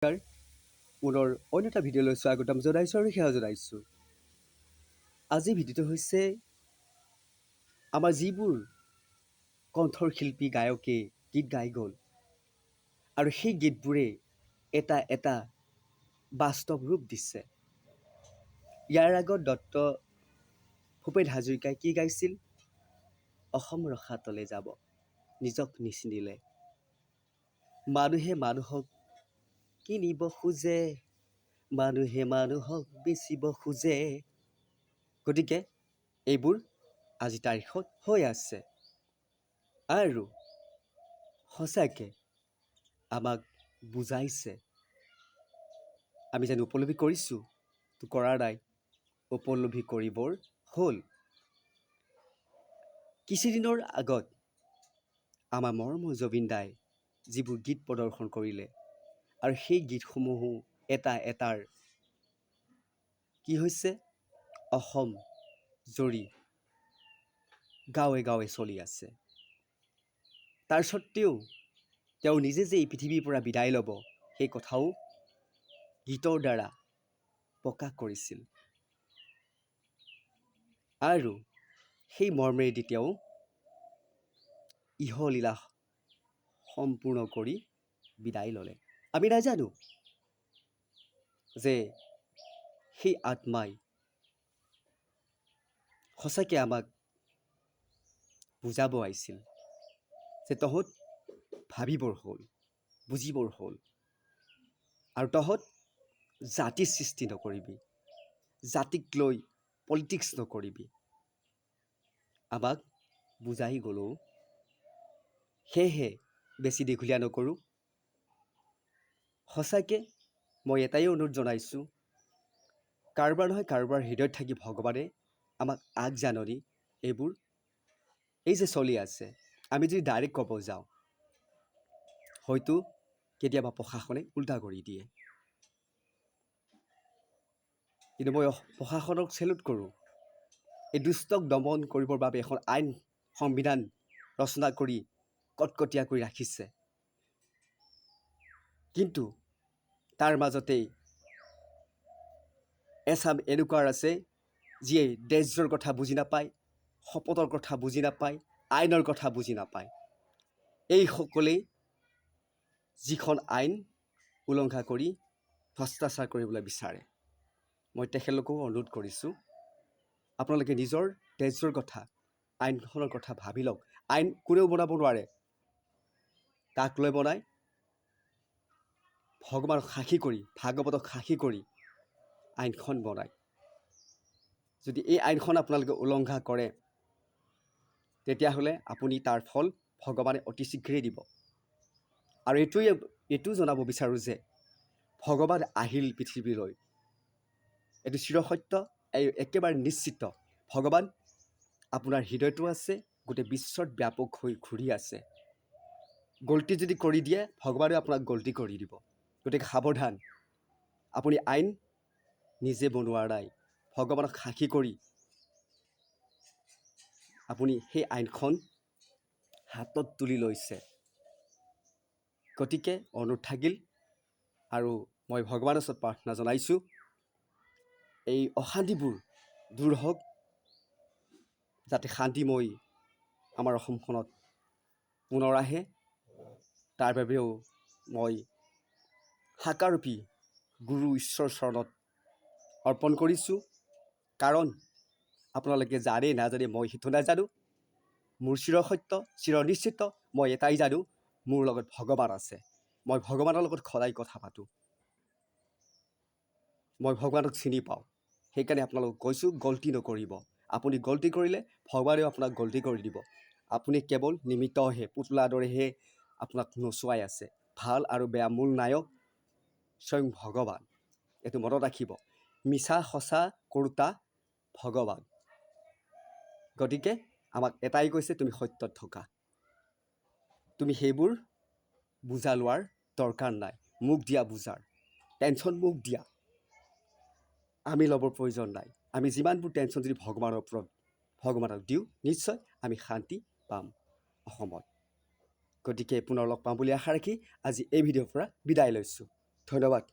পুনৰ অন্য এটা ভিডিঅ'লৈ স্বাগতম জনাইছোঁ আৰু সেৱা জনাইছোঁ। আজিৰ ভিডিঅ'টো হৈছে আমাৰ যিবোৰ কণ্ঠৰ শিল্পী গায়কে গীত গাই গ'ল আৰু সেই গীতবোৰে এটা এটা বাস্তৱ ৰূপ দিছে। ইয়াৰ আগত ভূপেন হাজৰিকাই কি গাইছিল? অসম ৰসাতলে যাব নিজক নিচিনিলে, মানুহে মানুহক কিনিব খোজে, মানুহে মানুহক বেচিব খোজে। গতিকে এইবোৰ আজি তাৰিখত হৈ আছে আৰু সঁচাকৈ আমাক বুজাইছে। আমি যেন উপলব্ধি কৰিছোঁ, তো কৰা নাই, উপলব্ধি কৰিবৰ হ'ল। কিছুদিনৰ আগত আমাৰ মৰমৰ জুবিন দাই যিবোৰ গীত প্ৰদৰ্শন কৰিলে আৰু সেই গীতসমূহো এটা এটাৰ কি হৈছে, অসম জৰি গাঁৱে গাঁৱে চলি আছে। তাৰ সত্ত্বেও তেওঁ নিজে যে এই পৃথিৱীৰ পৰা বিদায় ল'ব, সেই কথাও গীতৰ দ্বাৰা প্ৰকাশ কৰিছিল আৰু সেই মৰ্মেৰেদি তেওঁ ইহলীলা সম্পূৰ্ণ কৰি বিদায় ল'লে। আমি নাজানো যে সেই আত্মাই সঁচাকৈ আমাক বুজাব আহিছিল যে তহঁত ভাবিবৰ হ'ল, বুজিবৰ হ'ল আৰু তহঁত জাতি সৃষ্টি নকৰিবি, জাতিক লৈ পলিটিক্স নকৰিবি। আমাক বুজাই গ'লেও সেয়েহে বেছি দীঘলীয়া নকৰোঁ। সঁচাকৈ মই এটাই অনুৰোধ জনাইছোঁ, কাৰোবাৰ নহয় কাৰোবাৰ হৃদয়ত থাকি ভগৱানে আমাক আগজাননী এইবোৰ এই যে চলি আছে, আমি যদি ডাইৰেক্ট ক'ব যাওঁ হয়তো কেতিয়াবা প্ৰশাসনে উল্টা কৰি দিয়ে। কিন্তু মই প্ৰশাসনক চেলুট কৰোঁ। এই দুষ্টক দমন কৰিবৰ বাবে এখন আইন সংবিধান ৰচনা কৰি কটকটীয়া কৰি ৰাখিছে। কিন্তু তাৰ মাজতেই এচাম এনেকুৱা আছে যিয়ে দেশৰ কথা বুজি নাপায়, শপতৰ কথা বুজি নাপায়, আইনৰ কথা বুজি নাপায়। এইসকলেই যিখন আইন উলংঘা কৰি ভ্ৰষ্টাচাৰ কৰিবলৈ বিচাৰে। মই তেখেতলোককো অনুৰোধ কৰিছোঁ, আপোনালোকে নিজৰ দেশৰ কথা, আইনখনৰ কথা ভাবি লওক। আইন কোনেও বনাব নোৱাৰে, তাক লৈ বনায় ভগৱানক সাক্ষী কৰি, ভাগৱতক সাক্ষী কৰি আইনখন বনায়। যদি এই আইনখন আপোনালোকে উলংঘা কৰে তেতিয়াহ'লে আপুনি তাৰ ফল ভগৱানে অতি শীঘ্ৰেই দিব। আৰু এইটোও জনাব বিচাৰোঁ যে ভগৱান আহিল পৃথিৱীলৈ, এইটো চিৰসত্য, একেবাৰে নিশ্চিত। ভগৱান আপোনাৰ হৃদয়তো আছে, গোটেই বিশ্বত ব্যাপক হৈ ঘূৰি আছে। গল্টি যদি কৰি দিয়ে ভগৱানে আপোনাক গল্টি কৰি দিব। গতিকে সাৱধান, আপুনি আইন নিজে বনোৱা নাই, ভগৱানক সাক্ষী কৰি আপুনি সেই আইনখন হাতত তুলি লৈছে। গতিকে অনুৰোধ থাকিল আৰু মই ভগৱানৰ ওচৰত প্ৰাৰ্থনা জনাইছোঁ, এই অশান্তিবোৰ দূৰ হওক, যাতে শান্তিময় আমাৰ অসমখনত পুনৰ আহে। তাৰ বাবেও মই সাকাৰূপী গুৰু ঈশ্বৰৰ চৰণত অৰ্পণ কৰিছোঁ। কাৰণ আপোনালোকে জানে নাজানে মই সেইটো নাজানো, মোৰ চিৰসত্য চিৰনিশ্চিত, মই এটাই জানো, মোৰ লগত ভগৱান আছে। মই ভগৱানৰ লগত সদায় কথা পাতোঁ, মই ভগৱানক চিনি পাওঁ। সেইকাৰণে আপোনালোকক কৈছোঁ, গল্টি নকৰিব। আপুনি গল্টি কৰিলে ভগৱানেও আপোনাক গল্টি কৰি দিব। আপুনি কেৱল নিমিত্তহে, পুতলাৰ দৰেহে আপোনাক নচুৱাই আছে। ভাল আৰু বেয়া মূল নায়ক স্বয়ং ভগৱান। এইটো মনত ৰাখিব, মিছা সঁচা কৰোঁতা ভগৱান। গতিকে আমাক এটাই কৈছে, তুমি সত্যত থকা। তুমি সেইবোৰ বুজা লোৱাৰ দৰকাৰ নাই, মোক দিয়া বুজাৰ টেনশ্যন মোক দিয়া, আমি ল'বৰ প্ৰয়োজন নাই। আমি যিমানবোৰ টেনশ্যন যদি ভগৱানৰ ওপৰত ভগৱানক দিওঁ, নিশ্চয় আমি শান্তি পাম অসমত। গতিকে পুনৰ লগ পাম বুলি আশা ৰাখি আজি এই ভিডিঅ'ৰ পৰা বিদায় লৈছোঁ। ধন্যবাদ।